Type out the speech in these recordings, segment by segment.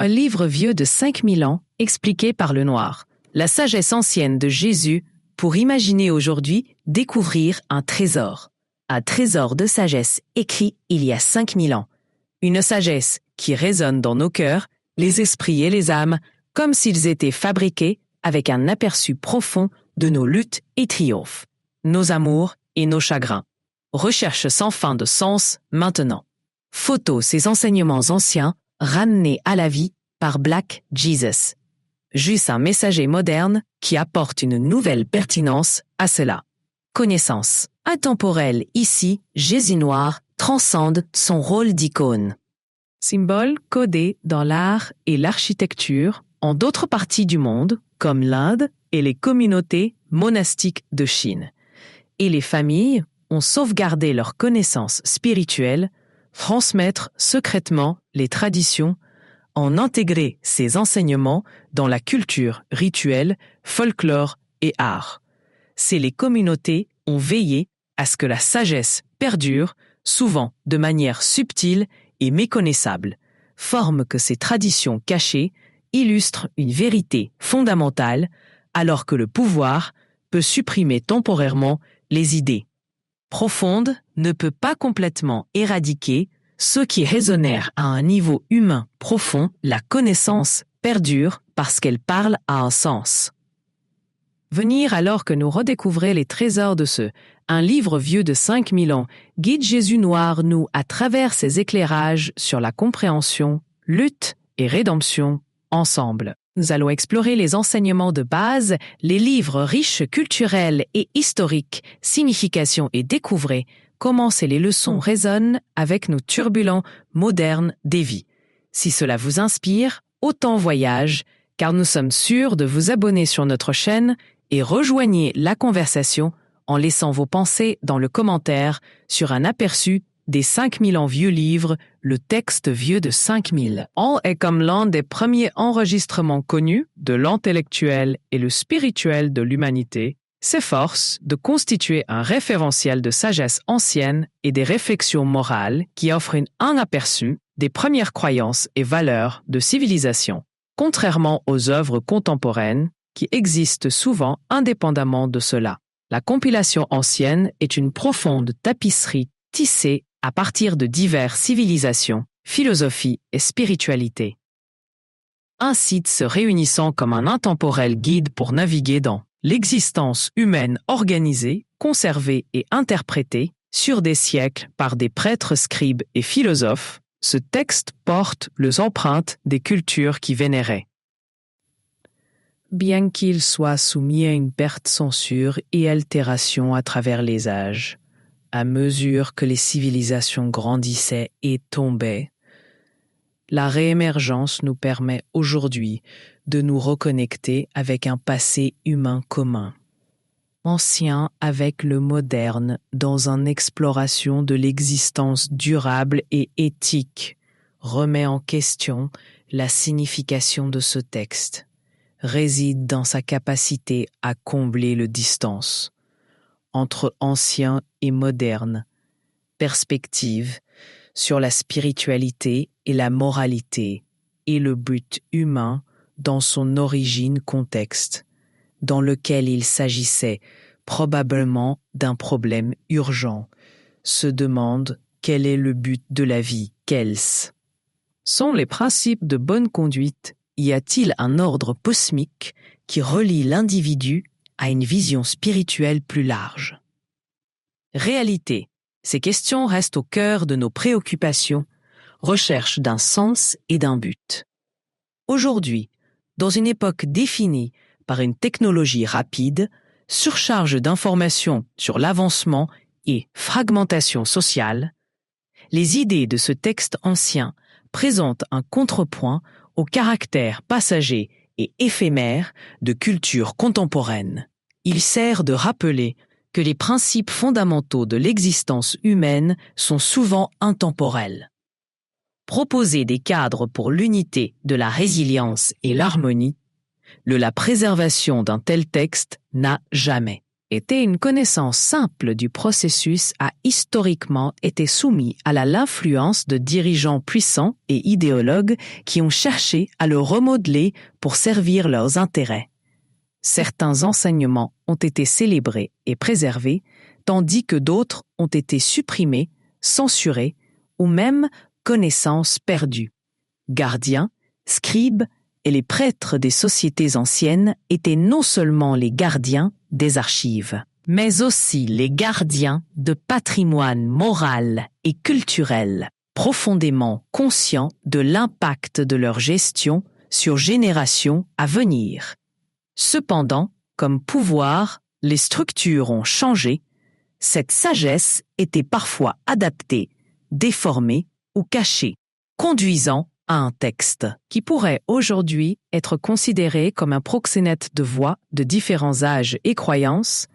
un livre vieux de 5000 ans, expliqué par le Noir. La sagesse ancienne de Jésus pour imaginer aujourd'hui découvrir un trésor de sagesse écrit il y a 5000 ans. Une sagesse qui résonne dans nos cœurs, les esprits et les âmes, comme s'ils étaient fabriqués avec un aperçu profond de nos luttes et triomphes, nos amours et nos chagrins. Recherche sans fin de sens maintenant. Photo ces enseignements anciens ramenés à la vie par Black Jesus. Juste un messager moderne qui apporte une nouvelle pertinence à cela. Connaissance. Intemporelle ici, Jésus noir transcende son rôle d'icône. Symbole codé dans l'art et l'architecture en d'autres parties du monde, comme l'Inde et les communautés monastiques de Chine. Et les familles ont sauvegardé leurs connaissances spirituelles, transmettre secrètement les traditions, en intégrer ces enseignements dans la culture rituelle, folklore et art. C'est les communautés ont veillé à ce que la sagesse perdure, souvent de manière subtile et méconnaissable, forme que ces traditions cachées illustrent une vérité fondamentale, alors que le pouvoir peut supprimer temporairement les idées. Profonde ne peut pas complètement éradiquer ceux qui raisonnèrent à un niveau humain profond. La connaissance perdure parce qu'elle parle à un sens. Venir alors que nous redécouvrons les trésors de un livre vieux de 5000 ans, guide Jésus noir nous à travers ses éclairages sur la compréhension, lutte et rédemption ensemble. Nous allons explorer les enseignements de base, les livres riches culturels et historiques, significations et découvrir comment les leçons résonnent avec nos turbulents modernes des vies. Si cela vous inspire, autant voyage, car nous sommes sûrs de vous abonner sur notre chaîne et rejoignez la conversation en laissant vos pensées dans le commentaire sur un aperçu des 5000 ans vieux livres, le texte vieux de 5000 ans est comme l'un des premiers enregistrements connus de l'intellectuel et le spirituel de l'humanité, s'efforce de constituer un référentiel de sagesse ancienne et des réflexions morales qui offrent un aperçu des premières croyances et valeurs de civilisation, contrairement aux œuvres contemporaines qui existent souvent indépendamment de cela. La compilation ancienne est une profonde tapisserie tissée à partir de diverses civilisations, philosophies et spiritualités. Un site se réunissant comme un intemporel guide pour naviguer dans l'existence humaine organisée, conservée et interprétée sur des siècles par des prêtres, scribes et philosophes, ce texte porte les empreintes des cultures qui vénéraient. Bien qu'il soit soumis à une perte censure et altération à travers les âges, à mesure que les civilisations grandissaient et tombaient, la réémergence nous permet aujourd'hui de nous reconnecter avec un passé humain commun, ancien avec le moderne dans une exploration de l'existence durable et éthique, remet en question la signification de ce texte, réside dans sa capacité à combler le distance entre ancien et moderne, perspective sur la spiritualité et la moralité et le but humain dans son origine contexte, dans lequel il s'agissait probablement d'un problème urgent, se demande quel est le but de la vie, quels sont les principes de bonne conduite, y a-t-il un ordre cosmique qui relie l'individu à une vision spirituelle plus large. Réalité, ces questions restent au cœur de nos préoccupations, recherche d'un sens et d'un but. Aujourd'hui, dans une époque définie par une technologie rapide, surcharge d'informations sur l'avancement et fragmentation sociale, les idées de ce texte ancien présentent un contrepoint au caractère passager et éphémère de culture contemporaine. Il sert de rappeler que les principes fondamentaux de l'existence humaine sont souvent intemporels. Proposer des cadres pour l'unité de la résilience et l'harmonie, la préservation d'un tel texte n'a jamais était une connaissance simple du processus a historiquement été soumis à l'influence de dirigeants puissants et idéologues qui ont cherché à le remodeler pour servir leurs intérêts. Certains enseignements ont été célébrés et préservés, tandis que d'autres ont été supprimés, censurés ou même connaissances perdues. Gardiens, scribes et les prêtres des sociétés anciennes étaient non seulement les gardiens des archives, mais aussi les gardiens de patrimoine moral et culturel, profondément conscients de l'impact de leur gestion sur générations à venir. Cependant, comme pouvoir, les structures ont changé, cette sagesse était parfois adaptée, déformée ou cachée, conduisant à un texte qui pourrait aujourd'hui être considéré comme un proxénète de voix de différents âges et croyances,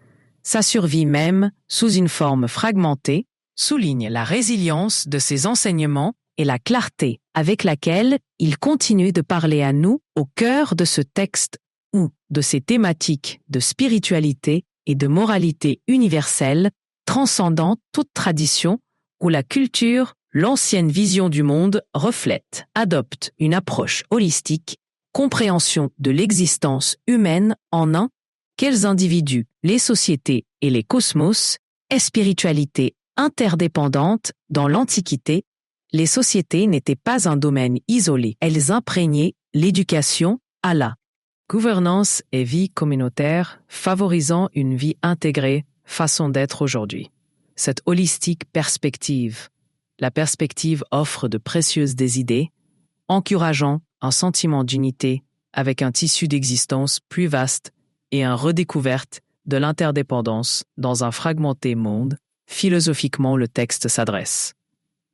sa survie même, sous une forme fragmentée, souligne la résilience de ces enseignements et la clarté avec laquelle il continue de parler à nous au cœur de ce texte ou de ces thématiques de spiritualité et de moralité universelle, transcendant toute tradition où la culture, l'ancienne vision du monde reflète, adopte une approche holistique, compréhension de l'existence humaine en un, quels individus, les sociétés et les cosmos, et spiritualité interdépendante dans l'Antiquité, les sociétés n'étaient pas un domaine isolé, elles imprégnaient l'éducation à la gouvernance et vie communautaire, favorisant une vie intégrée, façon d'être aujourd'hui. Cette holistique perspective, la perspective offre de précieuses des idées, encourageant un sentiment d'unité avec un tissu d'existence plus vaste et une redécouverte de l'interdépendance dans un fragmenté monde. Philosophiquement, le texte s'adresse.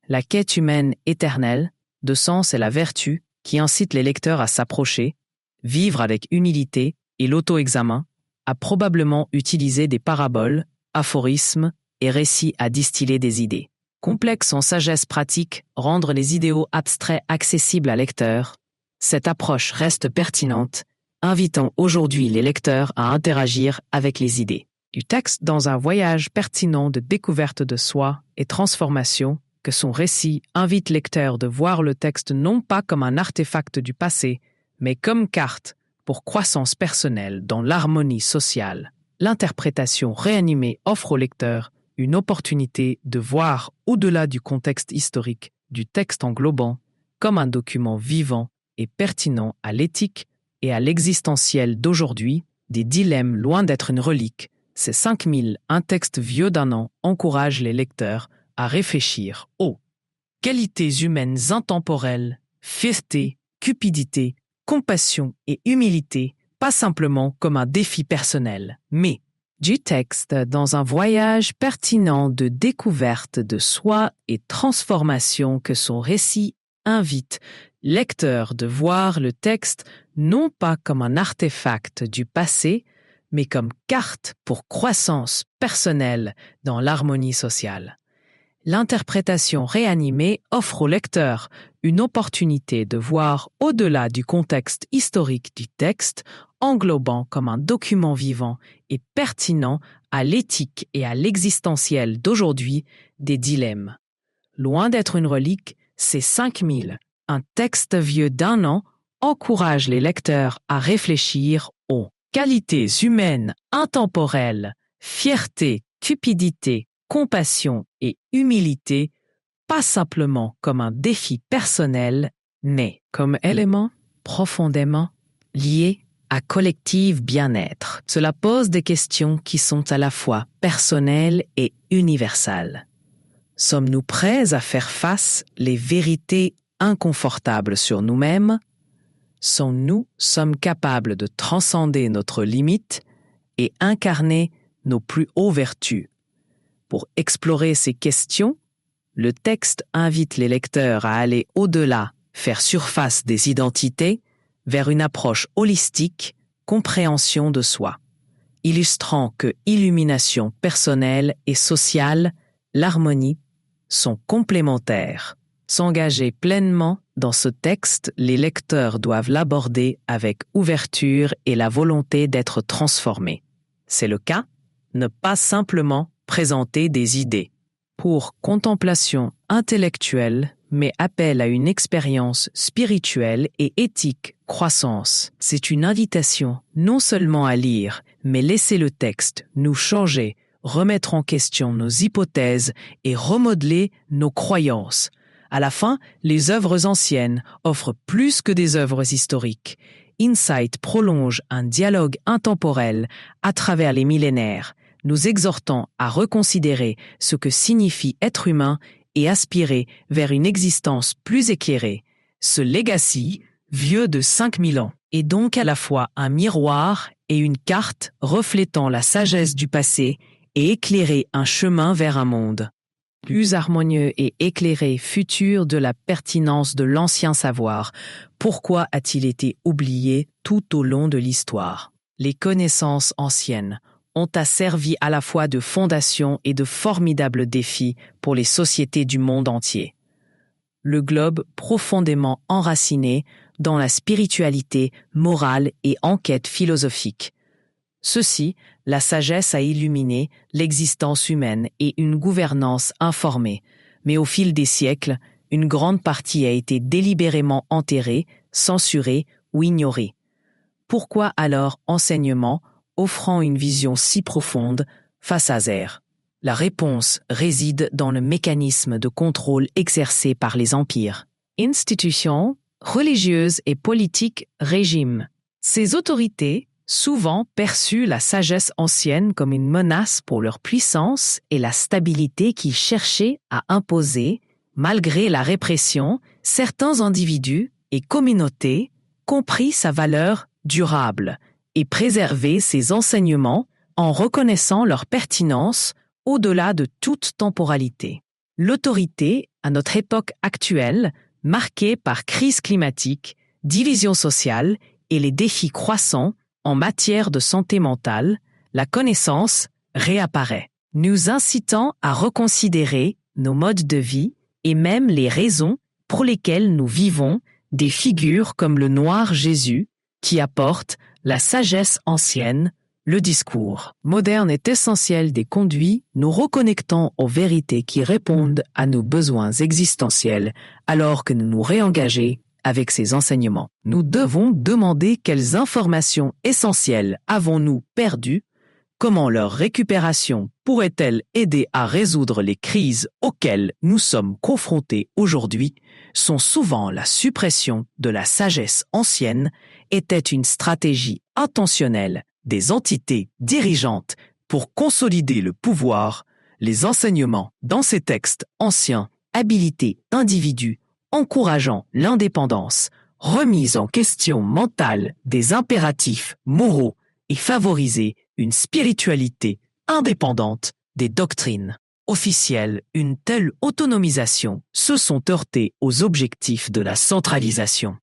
La quête humaine éternelle, de sens et la vertu qui incite les lecteurs à s'approcher, vivre avec humilité et l'auto-examen, a probablement utilisé des paraboles, aphorismes et récits à distiller des idées. Complexe en sagesse pratique, rendre les idéaux abstraits accessibles à lecteurs, cette approche reste pertinente, invitant aujourd'hui les lecteurs à interagir avec les idées du texte dans un voyage pertinent de découverte de soi et transformation, que son récit invite lecteurs de voir le texte non pas comme un artefact du passé, mais comme carte pour croissance personnelle dans l'harmonie sociale. L'interprétation réanimée offre au lecteur une opportunité de voir au-delà du contexte historique du texte englobant comme un document vivant et pertinent à l'éthique et à l'existentiel d'aujourd'hui, des dilemmes loin d'être une relique. Ces 5000, un texte vieux d'un an, encouragent les lecteurs à réfléchir aux qualités humaines intemporelles, fierté, cupidité, compassion et humilité, pas simplement comme un défi personnel, mais du texte dans un voyage pertinent de découverte de soi et transformation que son récit invite lecteurs de voir le texte non pas comme un artefact du passé, mais comme carte pour croissance personnelle dans l'harmonie sociale. L'interprétation réanimée offre au lecteur une opportunité de voir au-delà du contexte historique du texte, englobant comme un document vivant et pertinent à l'éthique et à l'existentiel d'aujourd'hui des dilemmes. Loin d'être une relique, ces 5000, un texte vieux d'un an, encourage les lecteurs à réfléchir aux qualités humaines intemporelles, fierté, cupidité, compassion et humilité, pas simplement comme un défi personnel, mais comme élément profondément lié à collectif bien-être. Cela pose des questions qui sont à la fois personnelles et universelles. Sommes-nous prêts à faire face les vérités inconfortables sur nous-mêmes? Sommes capables de transcender notre limite et incarner nos plus hautes vertus? Pour explorer ces questions, le texte invite les lecteurs à aller au-delà, faire surface des identités, vers une approche holistique, compréhension de soi, illustrant que illumination personnelle et sociale, l'harmonie, sont complémentaires. S'engager pleinement dans ce texte, les lecteurs doivent l'aborder avec ouverture et la volonté d'être transformés. C'est le cas? ne pas simplement présenter des idées. Pour contemplation intellectuelle, mais appel à une expérience spirituelle et éthique croissance. C'est une invitation non seulement à lire, mais laisser le texte nous changer, remettre en question nos hypothèses et remodeler nos croyances. À la fin, les œuvres anciennes offrent plus que des œuvres historiques. Insight prolonge un dialogue intemporel à travers les millénaires, nous exhortant à reconsidérer ce que signifie être humain et aspirer vers une existence plus éclairée. Ce legacy, vieux de 5000 ans, est donc à la fois un miroir et une carte reflétant la sagesse du passé et éclairer un chemin vers un monde plus harmonieux et éclairé futur de la pertinence de l'ancien savoir. Pourquoi a-t-il été oublié tout au long de l'histoire? Les connaissances anciennes ont servi à la fois de fondation et de formidables défis pour les sociétés du monde entier. Le globe profondément enraciné dans la spiritualité morale et enquête philosophique. Ceci, la sagesse a illuminé l'existence humaine et une gouvernance informée, mais au fil des siècles, une grande partie a été délibérément enterrée, censurée ou ignorée. Pourquoi alors enseignement offrant une vision si profonde face à Zer? La réponse réside dans le mécanisme de contrôle exercé par les empires. Institutions, religieuses et politiques, régimes. Ces autorités souvent perçu la sagesse ancienne comme une menace pour leur puissance et la stabilité qu'ils cherchaient à imposer, malgré la répression, certains individus et communautés compris sa valeur durable et préservé ses enseignements en reconnaissant leur pertinence au-delà de toute temporalité. L'autorité, à notre époque actuelle, marquée par crise climatique, division sociale et les défis croissants, en matière de santé mentale, la connaissance réapparaît, nous incitant à reconsidérer nos modes de vie et même les raisons pour lesquelles nous vivons, des figures comme le noir Jésus, qui apporte la sagesse ancienne, le discours moderne est essentiel des conduits nous reconnectant aux vérités qui répondent à nos besoins existentiels alors que nous nous réengageons avec ces enseignements. Nous devons demander quelles informations essentielles avons-nous perdues, comment leur récupération pourrait-elle aider à résoudre les crises auxquelles nous sommes confrontés aujourd'hui, sont souvent la suppression de la sagesse ancienne était une stratégie intentionnelle des entités dirigeantes pour consolider le pouvoir, les enseignements dans ces textes anciens habilitaient d'individus encourageant l'indépendance, remise en question mentale des impératifs moraux et favoriser une spiritualité indépendante des doctrines officielles. Une telle autonomisation se sont heurtées aux objectifs de la centralisation.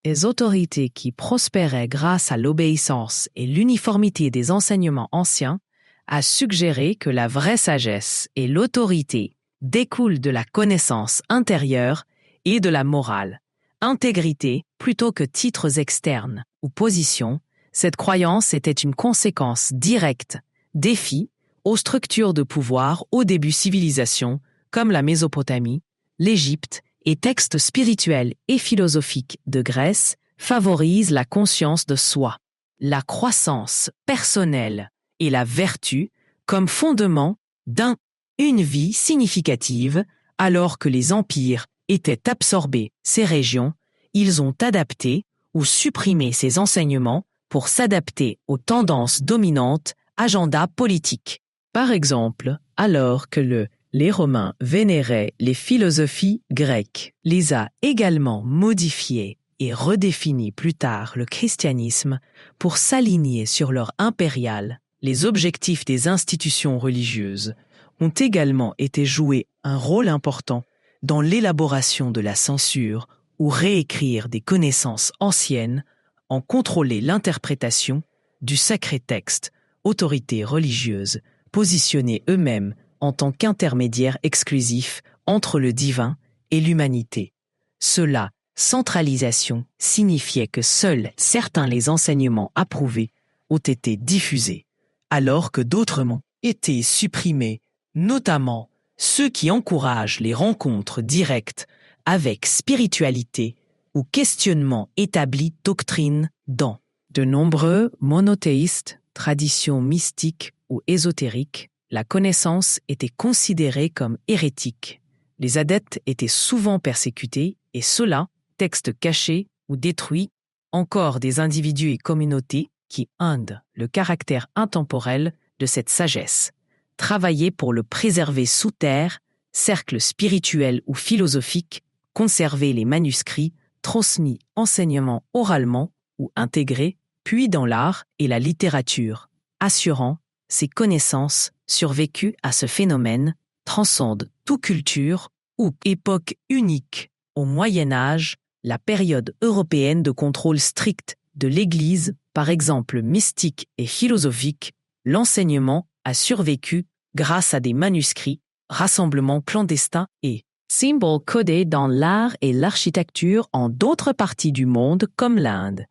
Les autorités qui prospéraient grâce à l'obéissance et l'uniformité des enseignements anciens a suggéré que la vraie sagesse et l'autorité découlent de la connaissance intérieure et de la morale, intégrité plutôt que titres externes ou positions. Cette croyance était une conséquence directe, défi aux structures de pouvoir au début civilisation comme la Mésopotamie, l'Égypte et textes spirituels et philosophiques de Grèce favorisent la conscience de soi, la croissance personnelle et la vertu comme fondement d'une vie significative, alors que les empires étaient absorbés ces régions, ils ont adapté ou supprimé ces enseignements pour s'adapter aux tendances dominantes, agenda politique. Par exemple, alors que les Romains vénéraient les philosophies grecques, les a également modifiées et redéfinies plus tard le christianisme pour s'aligner sur leur impérial. Les objectifs des institutions religieuses ont également été joués un rôle important dans l'élaboration de la censure ou réécrire des connaissances anciennes, en contrôler l'interprétation du sacré texte, autorités religieuses positionnés eux-mêmes en tant qu'intermédiaires exclusifs entre le divin et l'humanité. Cela, centralisation, signifiait que seuls certains les enseignements approuvés ont été diffusés. alors que d'autres ont été supprimés, notamment ceux qui encouragent les rencontres directes avec spiritualité ou questionnement établi doctrine dans de nombreux monothéistes, traditions mystiques ou ésotériques. La connaissance était considérée comme hérétique. Les adeptes étaient souvent persécutés et ceux-là, textes cachés ou détruits, encore des individus et communautés qui indent le caractère intemporel de cette sagesse. Travailler pour le préserver sous terre, cercles spirituels ou philosophiques, conserver les manuscrits, transmis enseignements oralement ou intégrés, puis dans l'art et la littérature, assurant ces connaissances survécues à ce phénomène, transcendent toute culture ou époque unique. Au Moyen Âge, la période européenne de contrôle strict de l'Église, par exemple mystique et philosophique, l'enseignement a survécu grâce à des manuscrits, rassemblements clandestins et symboles codés dans l'art et l'architecture en d'autres parties du monde comme l'Inde.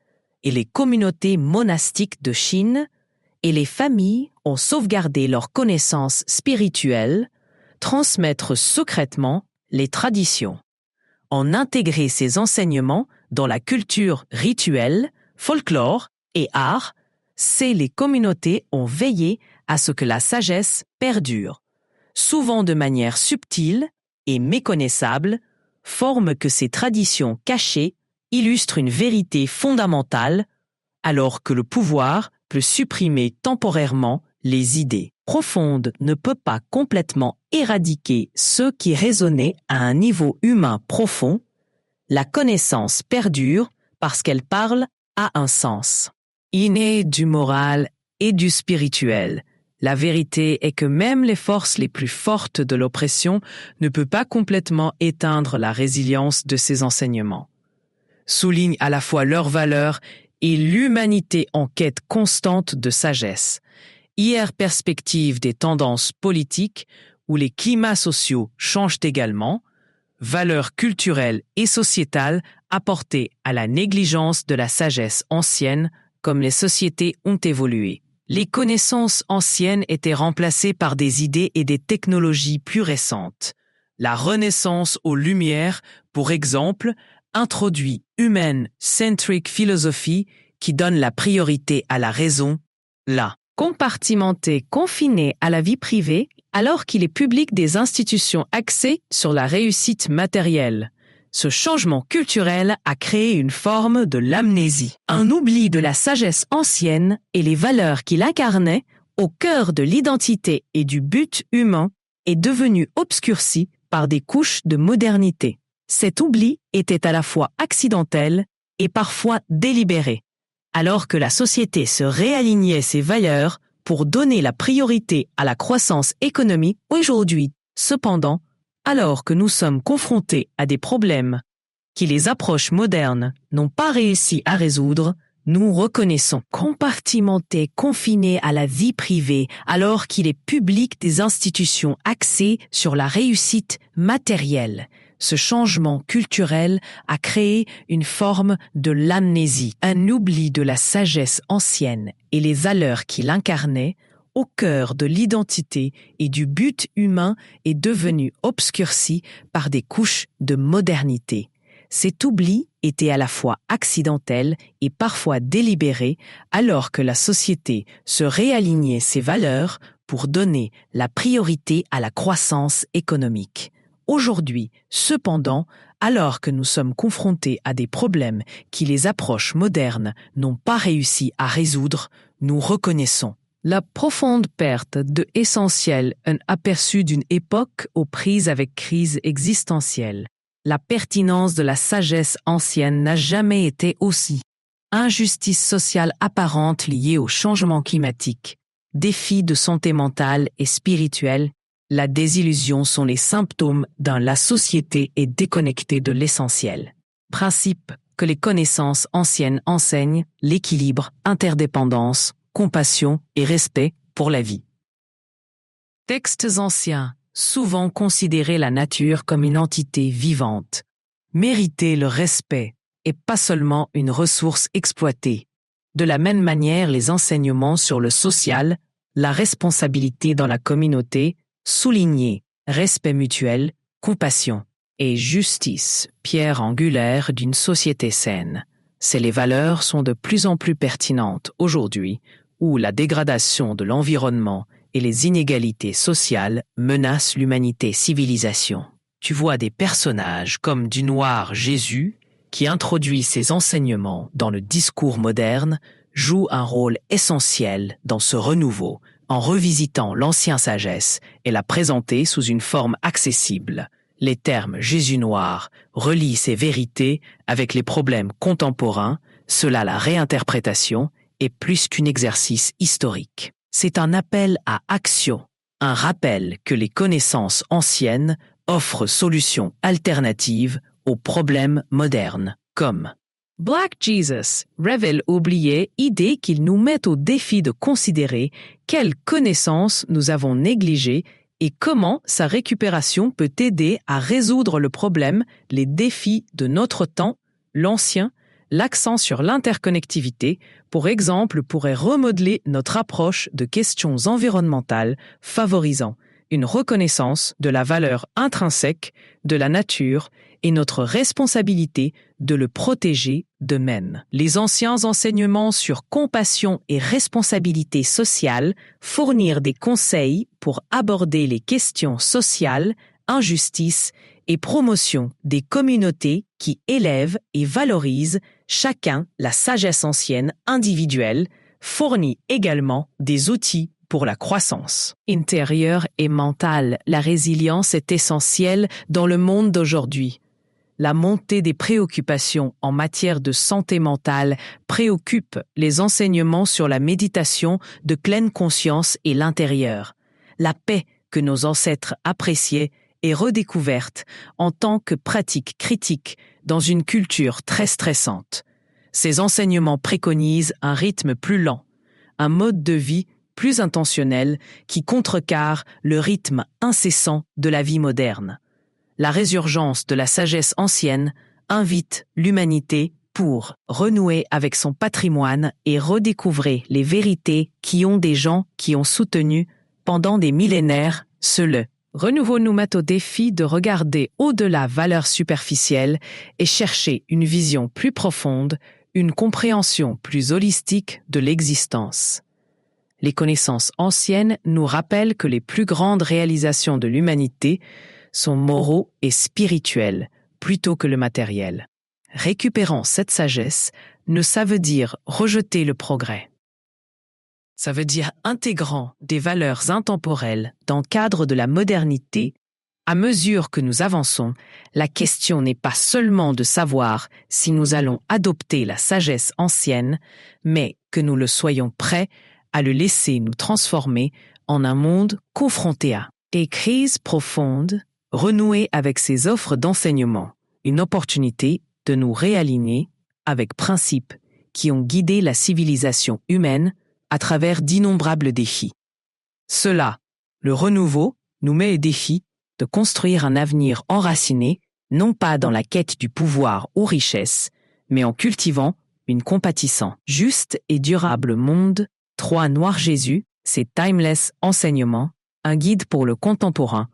Et les communautés monastiques de Chine et les familles ont sauvegardé leurs connaissances spirituelles, transmettre secrètement les traditions. On intégrait ces enseignements dans la culture rituelle, folklore et art, les communautés ont veillé à ce que la sagesse perdure, souvent de manière subtile et méconnaissable, forme que ces traditions cachées illustrent une vérité fondamentale, alors que le pouvoir peut supprimer temporairement les idées profondes ne peut pas complètement éradiquer ceux qui raisonnaient à un niveau humain profond, la connaissance perdure parce qu'elle parle à un sens inné du moral et du spirituel. La vérité est que même les forces les plus fortes de l'oppression ne peuvent pas complètement éteindre la résilience de ces enseignements. Soulignent à la fois leur valeur et l'humanité en quête constante de sagesse. Hier perspective des tendances politiques où les climats sociaux changent également, valeurs culturelles et sociétales apportées à la négligence de la sagesse ancienne comme les sociétés ont évolué. Les connaissances anciennes étaient remplacées par des idées et des technologies plus récentes. La Renaissance aux Lumières, pour exemple, introduit human-centric philosophie qui donne la priorité à la raison, la compartimenté confiné à la vie privée, alors qu'il est public des institutions axées sur la réussite matérielle. Ce changement culturel a créé une forme de l'amnésie, un oubli de la sagesse ancienne et les valeurs qu'il incarnait au cœur de l'identité et du but humain est devenu obscurci par des couches de modernité. Cet oubli était à la fois accidentel et parfois délibéré, alors que la société se réalignait ses valeurs pour donner la priorité à la croissance économique aujourd'hui. Cependant, alors que nous sommes confrontés à des problèmes que les approches modernes n'ont pas réussi à résoudre, nous reconnaissons compartimenté confiné à la vie privée alors qu'il est public des institutions axées sur la réussite matérielle. Ce changement culturel a créé une forme de l'amnésie, un oubli de la sagesse ancienne et les valeurs qu'il incarnait, au cœur de l'identité et du but humain est devenu obscurci par des couches de modernité. Cet oubli était à la fois accidentel et parfois délibéré, alors que la société se réalignait ses valeurs pour donner la priorité à la croissance économique. Aujourd'hui, cependant, alors que nous sommes confrontés à des problèmes que les approches modernes n'ont pas réussi à résoudre, nous reconnaissons la profonde perte de essentiel, un aperçu d'une époque aux prises avec crise existentielle. La pertinence de la sagesse ancienne n'a jamais été aussi. Injustice sociale apparente liée au changement climatique, défis de santé mentale et spirituelle, la désillusion sont les symptômes la société est déconnectée de l'essentiel. Principe que les connaissances anciennes enseignent, l'équilibre, interdépendance, compassion et respect pour la vie. Textes anciens, souvent considérer la nature comme une entité vivante, mériter le respect et pas seulement une ressource exploitée. De la même manière, les enseignements sur le social, la responsabilité dans la communauté, souligner respect mutuel, compassion et justice, pierre angulaire d'une société saine. Ces valeurs sont de plus en plus pertinentes aujourd'hui, où la dégradation de l'environnement et les inégalités sociales menacent l'humanité civilisation. Tu vois des personnages comme du noir Jésus, qui introduit ses enseignements dans le discours moderne, joue un rôle essentiel dans ce renouveau, en revisitant l'ancienne sagesse et la présenter sous une forme accessible. Les termes Jésus noir relient ces vérités avec les problèmes contemporains, cela la réinterprétation est plus qu'un exercice historique. C'est un appel à action, un rappel que les connaissances anciennes offrent solutions alternatives aux problèmes modernes, comme Black Jesus révèle oublier idée qu'il nous met au défi de considérer quelles connaissances nous avons négligées et comment sa récupération peut aider à résoudre le problème, les défis de notre temps, l'ancien, l'accent sur l'interconnectivité, pour exemple, pourrait remodeler notre approche de questions environnementales, favorisant une reconnaissance de la valeur intrinsèque de la nature et notre responsabilité de le protéger de même. Les anciens enseignements sur compassion et responsabilité sociale fournirent des conseils pour aborder les questions sociales, injustice et promotion des communautés qui élèvent et valorisent chacun la sagesse ancienne individuelle, fournit également des outils pour la croissance intérieure et mentale. La résilience est essentielle dans le monde d'aujourd'hui. La montée des préoccupations en matière de santé mentale préoccupe les enseignements sur la méditation de pleine conscience et l'intérieur. La paix que nos ancêtres appréciaient est redécouverte en tant que pratique critique dans une culture très stressante. Ces enseignements préconisent un rythme plus lent, un mode de vie plus intentionnel qui contrecarre le rythme incessant de la vie moderne. La résurgence de la sagesse ancienne invite l'humanité pour renouer avec son patrimoine et redécouvrir les vérités qui ont des gens qui ont soutenu pendant des millénaires le renouveau nous met au défi de regarder au-delà valeurs superficielles et chercher une vision plus profonde, une compréhension plus holistique de l'existence. Les connaissances anciennes nous rappellent que les plus grandes réalisations de l'humanité sont moraux et spirituels plutôt que le matériel. Récupérant cette sagesse, ça veut dire rejeter le progrès. Ça veut dire intégrant des valeurs intemporelles dans le cadre de la modernité. À mesure que nous avançons, la question n'est pas seulement de savoir si nous allons adopter la sagesse ancienne, mais que nous le soyons prêts à le laisser nous transformer en un monde confronté à des crises profondes, renouer avec ces offres d'enseignement, une opportunité de nous réaligner avec principes qui ont guidé la civilisation humaine à travers d'innombrables défis. Cela, le renouveau, nous met au défi de construire un avenir enraciné, non pas dans la quête du pouvoir ou richesse, mais en cultivant une compatissant, juste et durable monde. 3 Noir Jésus, c'est Timeless Enseignement, un guide pour le contemporain,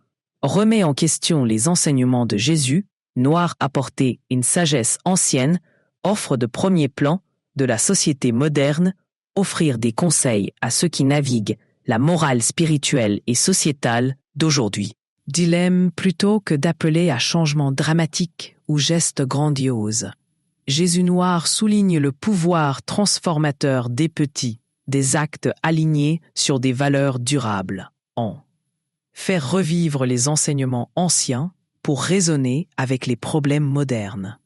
remet en question les enseignements de Jésus, Noir apporter une sagesse ancienne, offre de premier plan de la société moderne, offrir des conseils à ceux qui naviguent la morale spirituelle et sociétale d'aujourd'hui. Dilemme plutôt que d'appeler à changement dramatique ou geste grandiose. Jésus Noir souligne le pouvoir transformateur des petits, des actes alignés sur des valeurs durables, en faire revivre les enseignements anciens pour raisonner avec les problèmes modernes.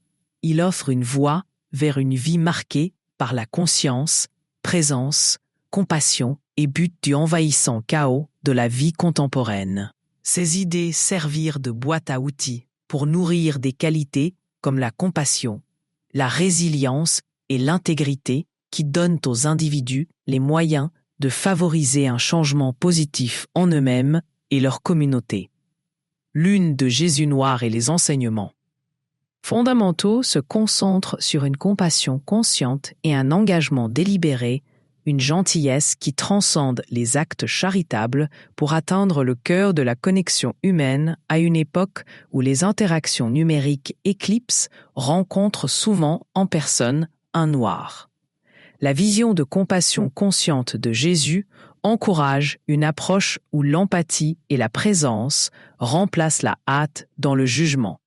Il offre une voie vers une vie marquée par la conscience, présence, compassion et but du envahissant chaos de la vie contemporaine. Ces idées servirent de boîte à outils pour nourrir des qualités comme la compassion, la résilience et l'intégrité qui donnent aux individus les moyens de favoriser un changement positif en eux-mêmes et leur communauté. L'une de Jésus Noir et les enseignements fondamentaux se concentrent sur une compassion consciente et un engagement délibéré, une gentillesse qui transcende les actes charitables pour atteindre le cœur de la connexion humaine à une époque où les interactions numériques éclipsent rencontrent souvent en personne un noir. La vision de compassion consciente de Jésus encourage une approche où l'empathie et la présence remplacent la hâte dans le jugement.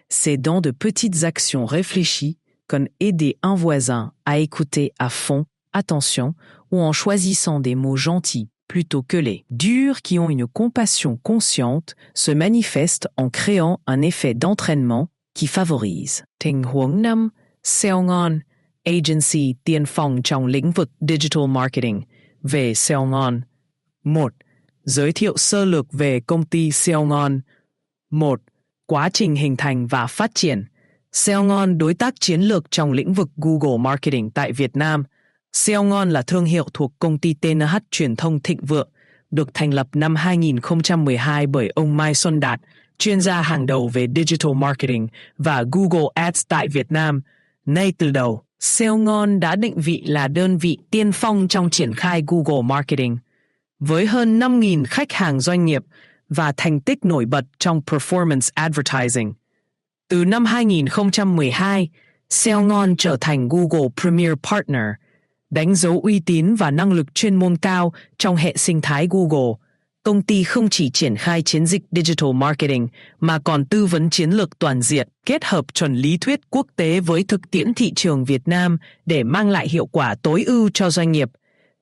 C'est dans de petites actions réfléchies, comme aider un voisin à écouter à fond, attention, ou en choisissant des mots gentils plutôt que les durs qui ont une compassion consciente, se manifestent en créant un effet d'entraînement qui favorise. Tình huống 5. SEO ngon, agency tiên phong trong lĩnh vực digital marketing. Về SEO ngon. 1. Giới thiệu sơ lược về công ty SEO ngon. 1. Quá trình hình thành và phát triển. SEO ngon đối tác chiến lược trong lĩnh vực Google Marketing tại Việt Nam. SEO ngon là thương hiệu thuộc công ty TNH Truyền thông Thịnh Vượng, được thành lập năm 2012 bởi ông Mai Xuân Đạt, chuyên gia hàng đầu về digital marketing và Google Ads tại Việt Nam. Ngay từ đầu, SEO ngon đã định vị là đơn vị tiên phong trong triển khai Google Marketing. Với hơn 5.000 khách hàng doanh nghiệp và thành tích nổi bật trong performance advertising. Từ năm 2012, SEO ngon trở thành Google Premier Partner, đánh dấu uy tín và năng lực chuyên môn cao trong hệ sinh thái Google. Công ty không chỉ triển khai chiến dịch digital marketing mà còn tư vấn chiến lược toàn diện, kết hợp chuẩn lý thuyết quốc tế với thực tiễn thị trường Việt Nam để mang lại hiệu quả tối ưu cho doanh nghiệp.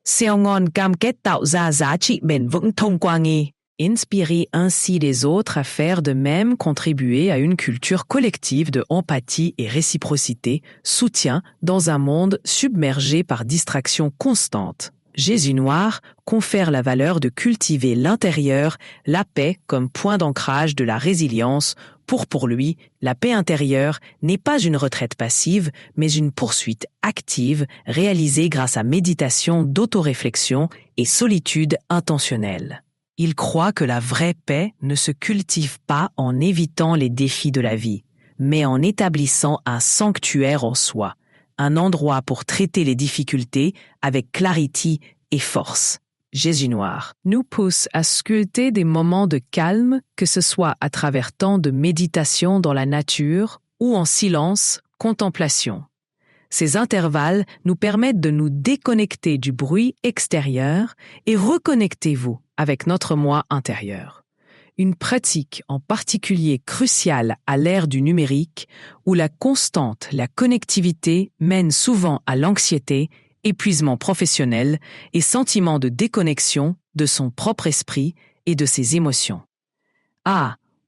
SEO ngon cam kết tạo ra giá trị bền vững thông qua nghi. Inspirer ainsi les autres à faire de même, contribuer à une culture collective de empathie et réciprocité, soutien dans un monde submergé par distractions constantes. Jésus noir confère la valeur de cultiver l'intérieur, la paix comme point d'ancrage de la résilience. Pour lui, la paix intérieure n'est pas une retraite passive, mais une poursuite active réalisée grâce à méditation d'autoréflexion et solitude intentionnelle. Il croit que la vraie paix ne se cultive pas en évitant les défis de la vie, mais en établissant un sanctuaire en soi, un endroit pour traiter les difficultés avec clarté et force. Jésus noir nous pousse à sculpter des moments de calme, que ce soit à travers temps de méditation dans la nature ou en silence, contemplation. Ces intervalles nous permettent de nous déconnecter du bruit extérieur et reconnectez-vous avec notre moi intérieur. Une pratique en particulier cruciale à l'ère du numérique où la constante, la connectivité mène souvent à l'anxiété, épuisement professionnel et sentiment de déconnexion de son propre esprit et de ses émotions.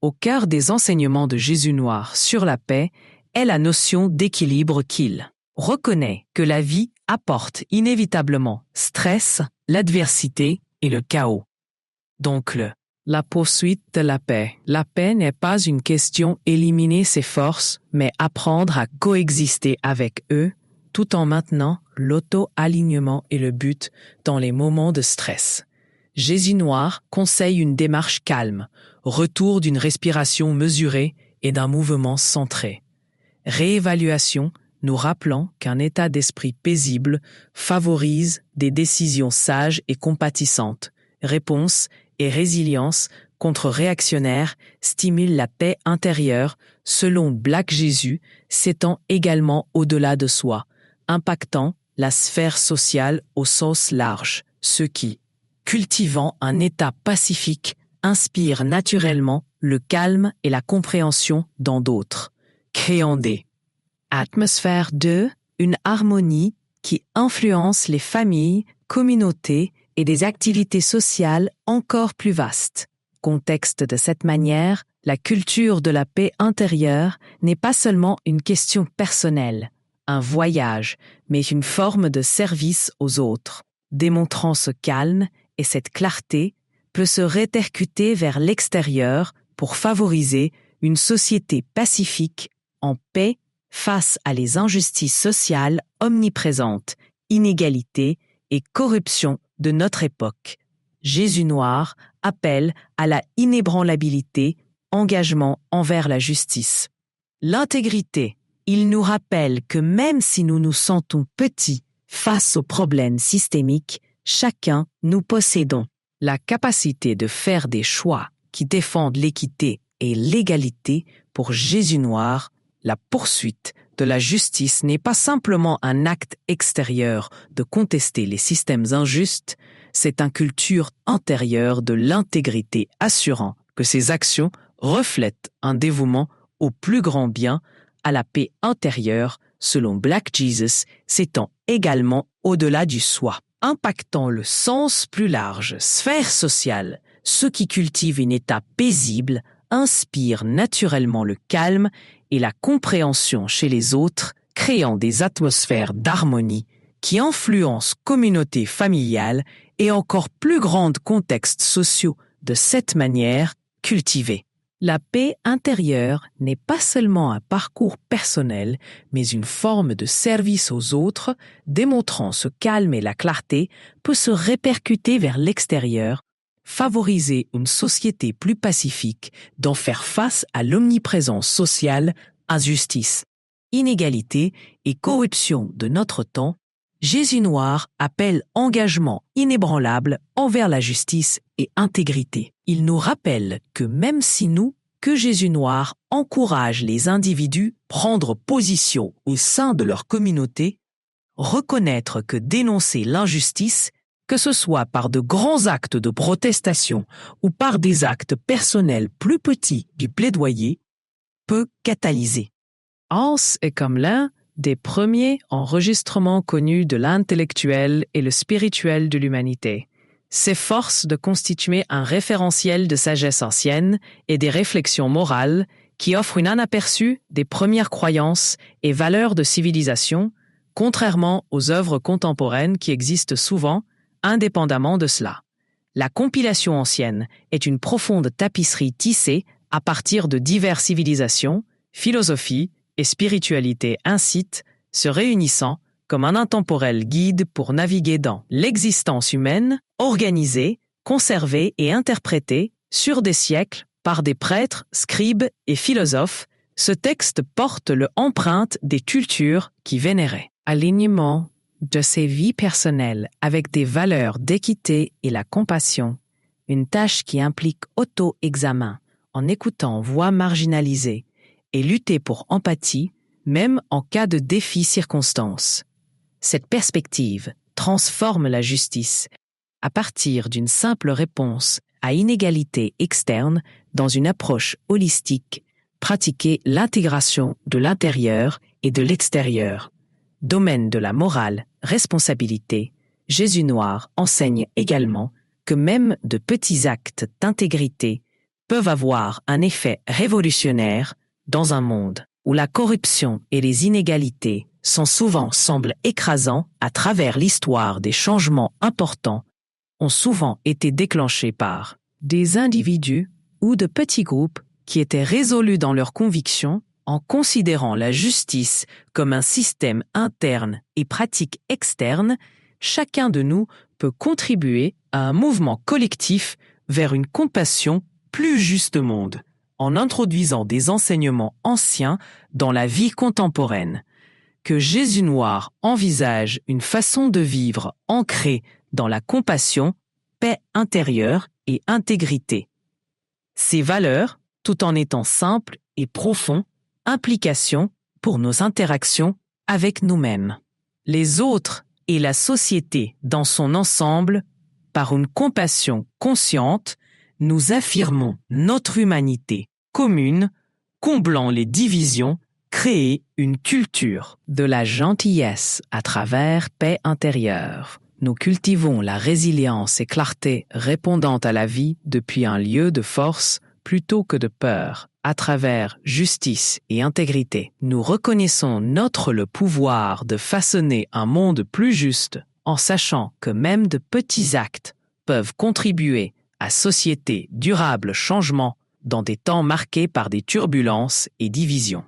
Au cœur des enseignements de Jésus noir sur la paix est la notion d'équilibre qu'il reconnaît que la vie apporte inévitablement stress, l'adversité et le chaos. Donc la poursuite de la paix. La paix n'est pas une question éliminer ses forces, mais apprendre à coexister avec eux, tout en maintenant l'auto-alignement et le but dans les moments de stress. Jésus noir conseille une démarche calme, retour d'une respiration mesurée et d'un mouvement centré. Réévaluation, nous rappelant qu'un état d'esprit paisible favorise des décisions sages et compatissantes. Réponse et résilience contre-réactionnaire stimule la paix intérieure, selon Black Jésus, s'étend également au-delà de soi, impactant la sphère sociale au sens large, ce qui, cultivant un état pacifique, inspire naturellement le calme et la compréhension dans d'autres, créant des atmosphères de, une harmonie qui influence les familles, communautés et des activités sociales encore plus vastes. Contexte de cette manière, la culture de la paix intérieure n'est pas seulement une question personnelle, un voyage, mais une forme de service aux autres. Démontrant ce calme et cette clarté peut se répercuter vers l'extérieur pour favoriser une société pacifique, en paix face à les injustices sociales omniprésentes, inégalités et corruption de notre époque. Jésus noir appelle à la inébranlabilité, engagement envers la justice. L'intégrité, il nous rappelle que même si nous nous sentons petits, Face aux problèmes systémiques, chacun, nous possédons la capacité de faire des choix qui défendent l'équité et l'égalité. Pour Jésus Noir, la poursuite de la justice n'est pas simplement un acte extérieur de contester les systèmes injustes, c'est une culture intérieure de l'intégrité assurant que ces actions reflètent un dévouement au plus grand bien, à la paix intérieure, selon Black Jesus, s'étend également au-delà du soi, impactant le sens plus large, sphère sociale. Ceux qui cultivent un état paisible inspirent naturellement le calme et la compréhension chez les autres, créant des atmosphères d'harmonie qui influencent communautés familiales et encore plus grands contextes sociaux de cette manière cultivée. La paix intérieure n'est pas seulement un parcours personnel, mais une forme de service aux autres, démontrant ce calme et la clarté peut se répercuter vers l'extérieur, favoriser une société plus pacifique, d'en faire face à l'omniprésence sociale, injustice, inégalité et corruption de notre temps. Jésus Noir appelle engagement inébranlable envers la justice et intégrité. Il nous rappelle que même si que Jésus Noir encourage les individus à prendre position au sein de leur communauté, reconnaître que dénoncer l'injustice, que ce soit par de grands actes de protestation ou par des actes personnels plus petits du plaidoyer, peut catalyser. Hans est comme l'un des premiers enregistrements connus de l'intellectuel et le spirituel de l'humanité, s'efforce de constituer un référentiel de sagesse ancienne et des réflexions morales qui offrent un aperçu des premières croyances et valeurs de civilisation, contrairement aux œuvres contemporaines qui existent souvent, indépendamment de cela. La compilation ancienne est une profonde tapisserie tissée à partir de diverses civilisations, philosophies et spiritualité incitent, se réunissant comme un intemporel guide pour naviguer dans l'existence humaine, organisée, conservée et interprétée sur des siècles par des prêtres, scribes et philosophes. Ce texte porte l'empreinte des cultures qui vénéraient. Alignement de ses vies personnelles avec des valeurs d'équité et la compassion, une tâche qui implique auto-examen en écoutant voix marginalisées et lutter pour empathie, même en cas de défi circonstance. Cette perspective transforme la justice à partir d'une simple réponse à inégalité externe dans une approche holistique, pratiquer l'intégration de l'intérieur et de l'extérieur. Domaine de la morale, responsabilité, Jésus Noir enseigne également que même de petits actes d'intégrité peuvent avoir un effet révolutionnaire dans un monde où la corruption et les inégalités semblent écrasants. À travers l'histoire, des changements importants ont souvent été déclenchés par des individus ou de petits groupes qui étaient résolus dans leurs convictions en considérant la justice comme un système interne et pratique externe. Chacun de nous peut contribuer à un mouvement collectif vers une compassion plus juste monde, en introduisant des enseignements anciens dans la vie contemporaine. Que Jésus Noir envisage une façon de vivre ancrée dans la compassion, paix intérieure et intégrité. Ces valeurs, tout en étant simples et profondes, implications pour nos interactions avec nous-mêmes, les autres et la société dans son ensemble. Par une compassion consciente, nous affirmons notre humanité commune, comblant les divisions, créer une culture de la gentillesse à travers paix intérieure. Nous cultivons la résilience et clarté répondant à la vie depuis un lieu de force plutôt que de peur. À travers justice et intégrité, nous reconnaissons le pouvoir de façonner un monde plus juste en sachant que même de petits actes peuvent contribuer à société durable changement dans des temps marqués par des turbulences et divisions.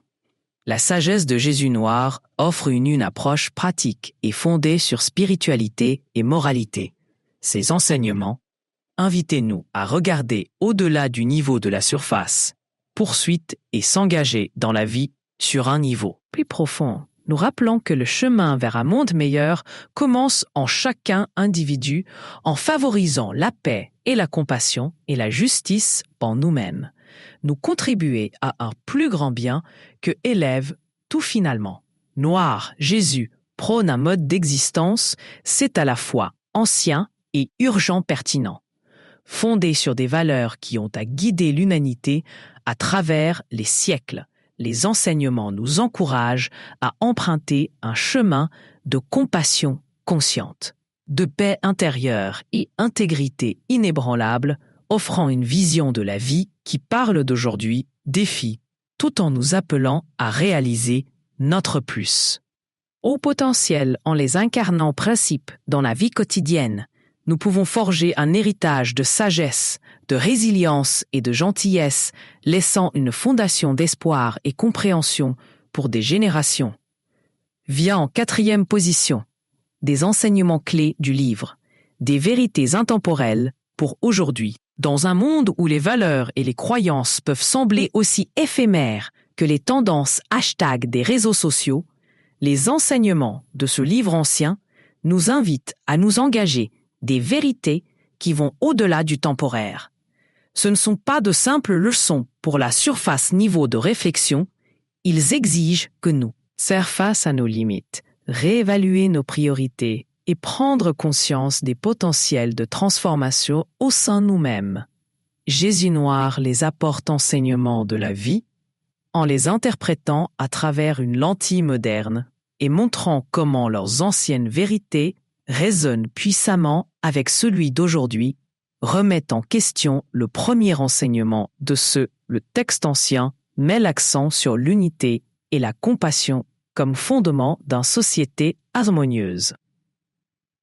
La sagesse de Jésus Noir offre une approche pratique et fondée sur spiritualité et moralité. Ses enseignements invitent-nous à regarder au-delà du niveau de la surface, poursuite et s'engager dans la vie sur un niveau plus profond. nous rappelons que le chemin vers un monde meilleur commence en chacun individu, en favorisant la paix et la compassion et la justice en nous-mêmes. Nous contribuer à un plus grand bien que élève tout finalement. Noir, Jésus prône un mode d'existence, c'est à la fois ancien et urgent pertinent, fondé sur des valeurs qui ont à guider l'humanité à travers les siècles. Les enseignements nous encouragent à emprunter un chemin de compassion consciente, de paix intérieure et intégrité inébranlable, offrant une vision de la vie qui parle d'aujourd'hui, défie, tout en nous appelant à réaliser notre plus. Au potentiel, en les incarnant principes dans la vie quotidienne, nous pouvons forger un héritage de sagesse, de résilience et de gentillesse, laissant une fondation d'espoir et compréhension pour des générations. Vient en 4e position, des enseignements clés du livre, des vérités intemporelles pour aujourd'hui. Dans un monde où les valeurs et les croyances peuvent sembler aussi éphémères que les tendances # des réseaux sociaux, les enseignements de ce livre ancien nous invitent à nous engager des vérités qui vont au-delà du temporaire. Ce ne sont pas de simples leçons pour la surface niveau de réflexion, ils exigent que nous faire face à nos limites, réévaluer nos priorités et prendre conscience des potentiels de transformation au sein de nous-mêmes. Jésus Noir les apporte enseignements de la vie en les interprétant à travers une lentille moderne et montrant comment leurs anciennes vérités résonne puissamment avec celui d'aujourd'hui, remet en question le premier enseignement de le texte ancien met l'accent sur l'unité et la compassion comme fondement d'une société harmonieuse.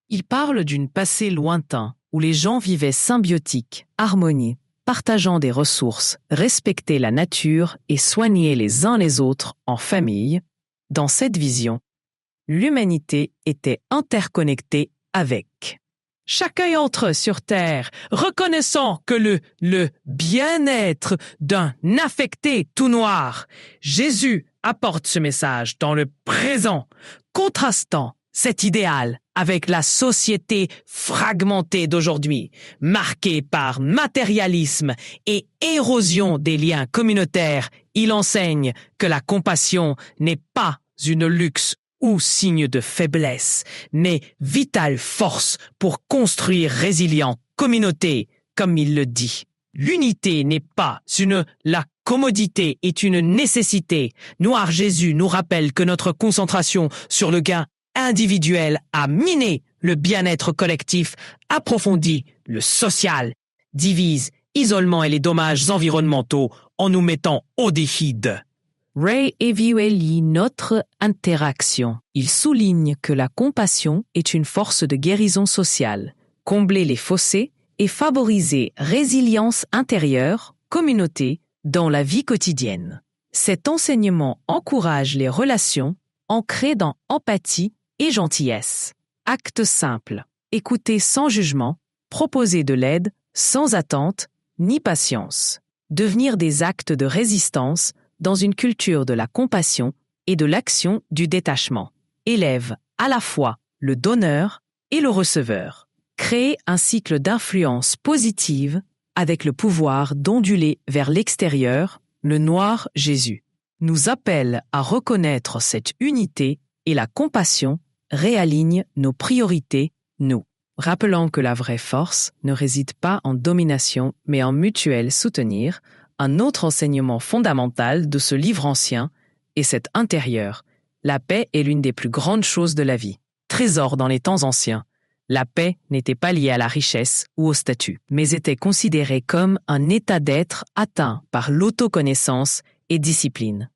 Il parle d'une passé lointain où les gens vivaient symbiotiques, harmonie, partageant des ressources, respectaient la nature et soignaient les uns les autres en famille. Dans cette vision, l'humanité était interconnectée avec chacun d'entre eux sur Terre, reconnaissant que le bien-être d'un affecté tout noir. Jésus apporte ce message dans le présent, contrastant cet idéal avec la société fragmentée d'aujourd'hui, marquée par matérialisme et érosion des liens communautaires. Il enseigne que la compassion n'est pas une luxe ou signe de faiblesse, mais vitale force pour construire résilient communauté, comme il le dit. L'unité n'est pas la commodité est une nécessité. Noir Jésus nous rappelle que notre concentration sur le gain individuel a miné le bien-être collectif, approfondit le social, divise isolement et les dommages environnementaux en nous mettant au défi de réévaluer notre interaction. Il souligne que la compassion est une force de guérison sociale, combler les fossés et favoriser résilience intérieure, communauté, dans la vie quotidienne. Cet enseignement encourage les relations ancrées dans empathie et gentillesse. Acte simple, écouter sans jugement, proposer de l'aide sans attente ni patience. Devenir des actes de résistance dans une culture de la compassion et de l'action du détachement. Élève à la fois le donneur et le receveur. Créer un cycle d'influence positive avec le pouvoir d'onduler vers l'extérieur, le noir Jésus nous appelle à reconnaître cette unité et la compassion réaligne nos priorités, nous. Rappelant que la vraie force ne réside pas en domination mais en mutuel soutenir, un autre enseignement fondamental de ce livre ancien est cet intérieur. La paix est l'une des plus grandes choses de la vie. Trésor dans les temps anciens. La paix n'était pas liée à la richesse ou au statut, mais était considérée comme un état d'être atteint par l'autoconnaissance et discipline.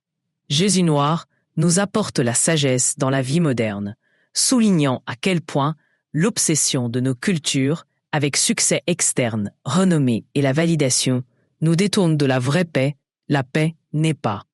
Jésus Noir nous apporte la sagesse dans la vie moderne, soulignant à quel point l'obsession de nos cultures, avec succès externe, renommée et la validation, nous détourne de la vraie paix. La paix n'est pas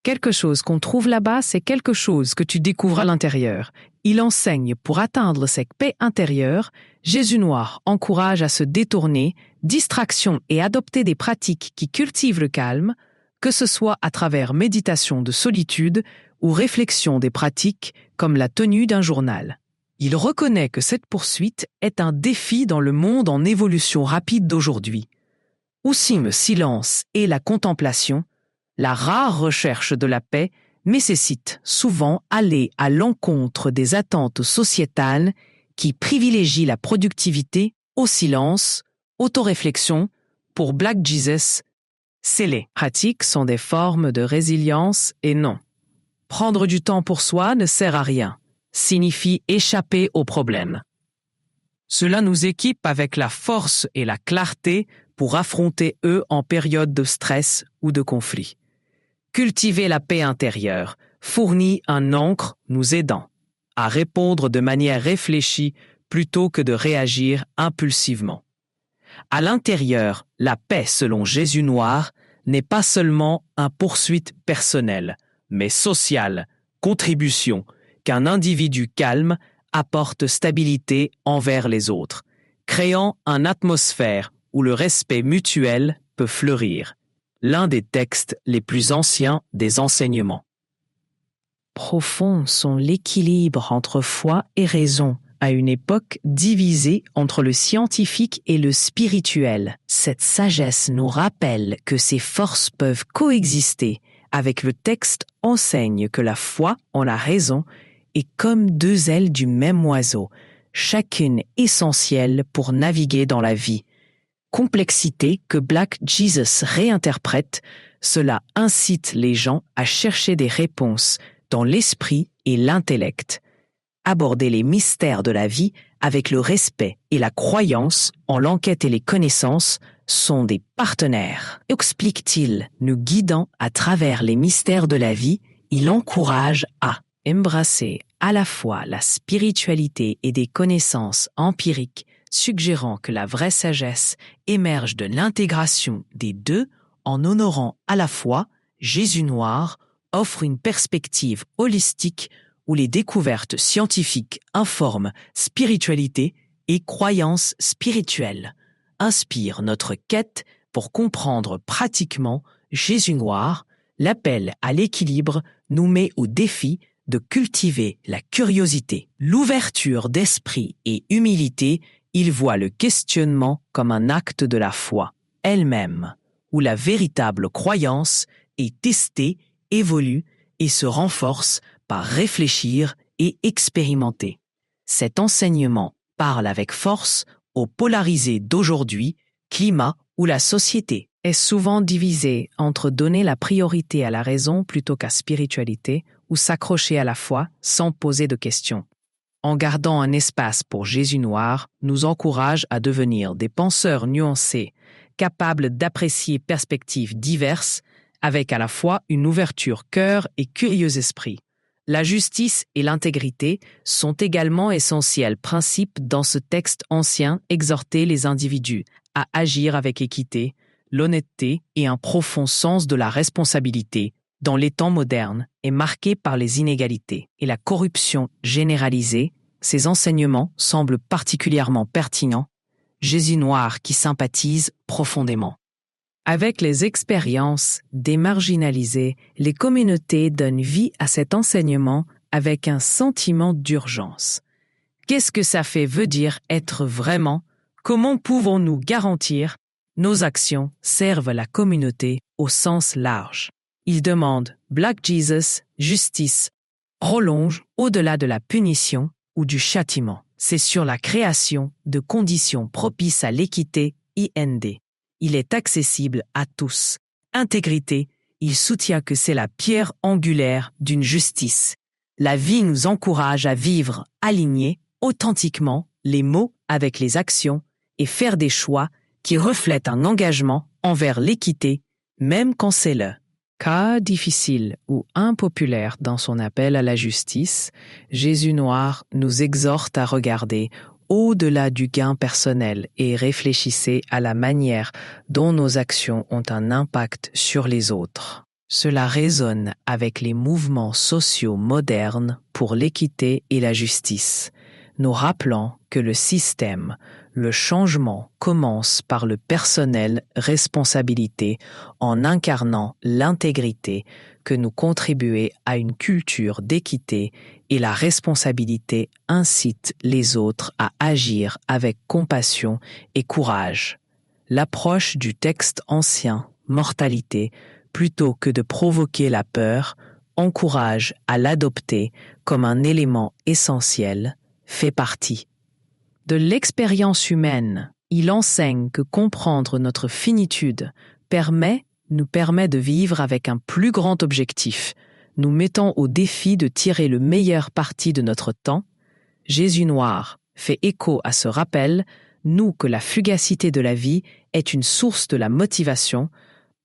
quelque chose qu'on trouve là-bas, c'est quelque chose que tu découvres à l'intérieur. Il enseigne pour atteindre cette paix intérieure. Jésus Noir encourage à se détourner, distraction et adopter des pratiques qui cultivent le calme, que ce soit à travers méditation de solitude ou réflexion des pratiques comme la tenue d'un journal. Il reconnaît que cette poursuite est un défi dans le monde en évolution rapide d'aujourd'hui. Aussi le silence et la contemplation, la rare recherche de la paix nécessite souvent aller à l'encontre des attentes sociétales qui privilégient la productivité au silence, autoréflexion. Pour Black Jesus, les pratiques sont des formes de résilience et non. Prendre du temps pour soi ne sert à rien, signifie échapper aux problèmes. Cela nous équipe avec la force et la clarté pour affronter eux en période de stress ou de conflit. Cultiver la paix intérieure fournit un ancre nous aidant à répondre de manière réfléchie plutôt que de réagir impulsivement. À l'intérieur, la paix selon Jésus Noir n'est pas seulement une poursuite personnelle, mais sociale, contribution, qu'un individu calme apporte stabilité envers les autres, créant une atmosphère où le respect mutuel peut fleurir. L'un des textes les plus anciens des enseignements. Profonds sont l'équilibre entre foi et raison, à une époque divisée entre le scientifique et le spirituel. Cette sagesse nous rappelle que ces forces peuvent coexister. Avec le texte enseigne que la foi en la raison est comme deux ailes du même oiseau, chacune essentielle pour naviguer dans la vie. Complexité que Black Jesus réinterprète, cela incite les gens à chercher des réponses dans l'esprit et l'intellect. Aborder les mystères de la vie avec le respect et la croyance en l'enquête et les connaissances sont des partenaires. Explique-t-il, nous guidant à travers les mystères de la vie, il encourage à embrasser à la fois la spiritualité et des connaissances empiriques, suggérant que la vraie sagesse émerge de l'intégration des deux en honorant à la fois Jésus Noir offre une perspective holistique où les découvertes scientifiques informent spiritualité et croyances spirituelles, inspirent notre quête pour comprendre pratiquement Jésus Noir, l'appel à l'équilibre nous met au défi de cultiver la curiosité, l'ouverture d'esprit et humilité. Il voit le questionnement comme un acte de la foi elle-même, où la véritable croyance est testée, évolue et se renforce par réfléchir et expérimenter. Cet enseignement parle avec force aux polarisés d'aujourd'hui, climat où la société est souvent divisée entre donner la priorité à la raison plutôt qu'à la spiritualité ou s'accrocher à la foi sans poser de questions. En gardant un espace pour Jésus Noir, nous encourage à devenir des penseurs nuancés, capables d'apprécier perspectives diverses, avec à la fois une ouverture cœur et curieux esprit. La justice et l'intégrité sont également essentiels principes dans ce texte ancien exhorter les individus à agir avec équité, l'honnêteté et un profond sens de la responsabilité dans les temps modernes est marqué par les inégalités et la corruption généralisée. Ces enseignements semblent particulièrement pertinents, Jésus Noir qui sympathise profondément. Avec les expériences des marginalisés, les communautés donnent vie à cet enseignement avec un sentiment d'urgence. Qu'est-ce que ça veut dire être vraiment? Comment pouvons-nous garantir nos actions servent la communauté au sens large? Il demande Black Jesus, justice, prolonge au-delà de la punition ou du châtiment. C'est sur la création de conditions propices à l'équité IND. Il est accessible à tous. Intégrité, il soutient que c'est la pierre angulaire d'une justice. La vie nous encourage à vivre alignés, authentiquement, les mots avec les actions et faire des choix qui reflètent un engagement envers l'équité, même quand c'est le cas difficile ou impopulaire dans son appel à la justice. Jésus Noir nous exhorte à regarder au-delà du gain personnel et réfléchissez à la manière dont nos actions ont un impact sur les autres. Cela résonne avec les mouvements sociaux modernes pour l'équité et la justice, nous rappelant que le système, le changement commence par le personnel responsabilité en incarnant l'intégrité que nous contribuer à une culture d'équité et la responsabilité incite les autres à agir avec compassion et courage. L'approche du texte ancien, mortalité, plutôt que de provoquer la peur, encourage à l'adopter comme un élément essentiel, fait partie de l'expérience humaine. Il enseigne que comprendre notre finitude nous permet de vivre avec un plus grand objectif, nous mettant au défi de tirer le meilleur parti de notre temps. Jésus noir fait écho à ce rappel, nous que la fugacité de la vie est une source de la motivation,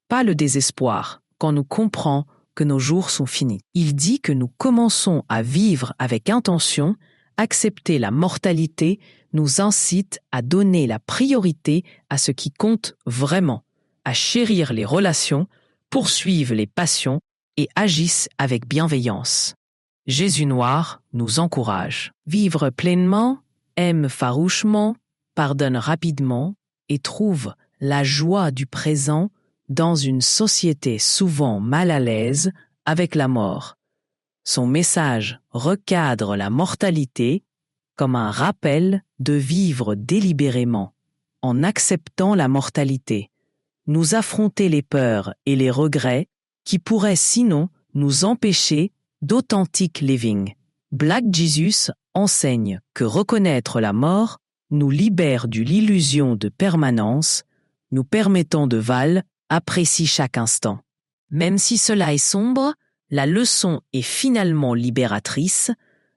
pas le désespoir, quand nous comprenons que nos jours sont finis. Il dit que nous commençons à vivre avec intention, accepter la mortalité nous incite à donner la priorité à ce qui compte vraiment, à chérir les relations, poursuivre les passions et agissent avec bienveillance. Jésus noir nous encourage. Vivre pleinement, aime farouchement, pardonne rapidement et trouve la joie du présent dans une société souvent mal à l'aise avec la mort. Son message recadre la mortalité comme un rappel de vivre délibérément, en acceptant la mortalité, nous affronter les peurs et les regrets qui pourraient sinon nous empêcher d'authentique living. Black Jesus enseigne que reconnaître la mort nous libère de l'illusion de permanence, nous permettant de apprécier chaque instant. Même si cela est sombre, la leçon est finalement libératrice,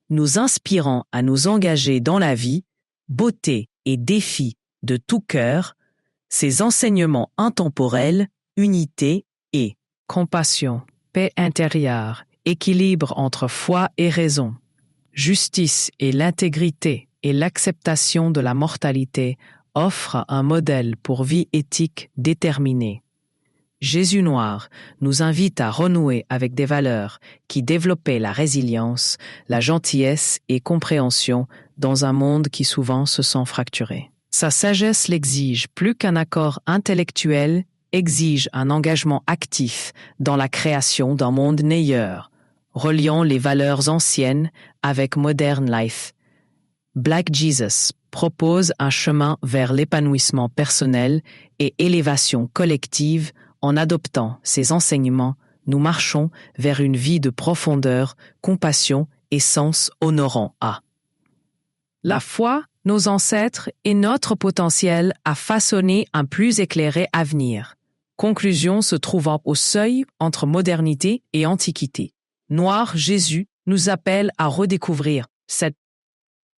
nous inspirant à nous engager dans la vie, beauté et défi de tout cœur, ces enseignements intemporels, unité et compassion, paix intérieure, équilibre entre foi et raison, justice et l'intégrité et l'acceptation de la mortalité offrent un modèle pour vie éthique déterminée. Jésus noir nous invite à renouer avec des valeurs qui développaient la résilience, la gentillesse et compréhension dans un monde qui souvent se sent fracturé. Sa sagesse l'exige plus qu'un accord intellectuel, exige un engagement actif dans la création d'un monde meilleur, reliant les valeurs anciennes avec modern life. Black Jesus propose un chemin vers l'épanouissement personnel et élévation collective. En adoptant ces enseignements, nous marchons vers une vie de profondeur, compassion et sens honorant à la foi, nos ancêtres et notre potentiel à façonner un plus éclairé avenir. Conclusion se trouvant au seuil entre modernité et antiquité. Noir Jésus nous appelle à redécouvrir cette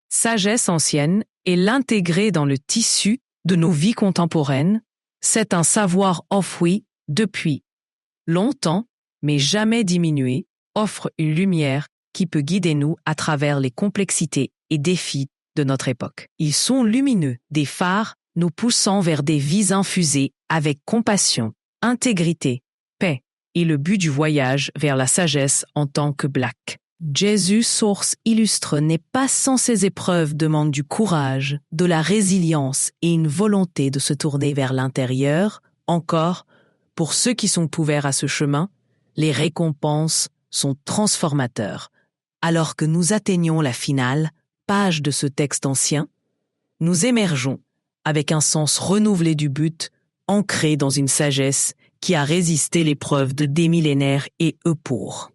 sagesse ancienne et l'intégrer dans le tissu de nos vies contemporaines. C'est un savoir enfoui depuis longtemps, mais jamais diminué, offre une lumière qui peut guider nous à travers les complexités et défis de notre époque. Ils sont lumineux, des phares nous poussant vers des vies infusées avec compassion, intégrité, paix et le but du voyage vers la sagesse en tant que Black. Jésus source illustre n'est pas sans ses épreuves demande du courage, de la résilience et une volonté de se tourner vers l'intérieur. Encore, pour ceux qui sont ouverts à ce chemin, les récompenses sont transformateurs. Alors que nous atteignons la finale, page de ce texte ancien, nous émergeons avec un sens renouvelé du but, ancré dans une sagesse qui a résisté l'épreuve de des millénaires et eux pour.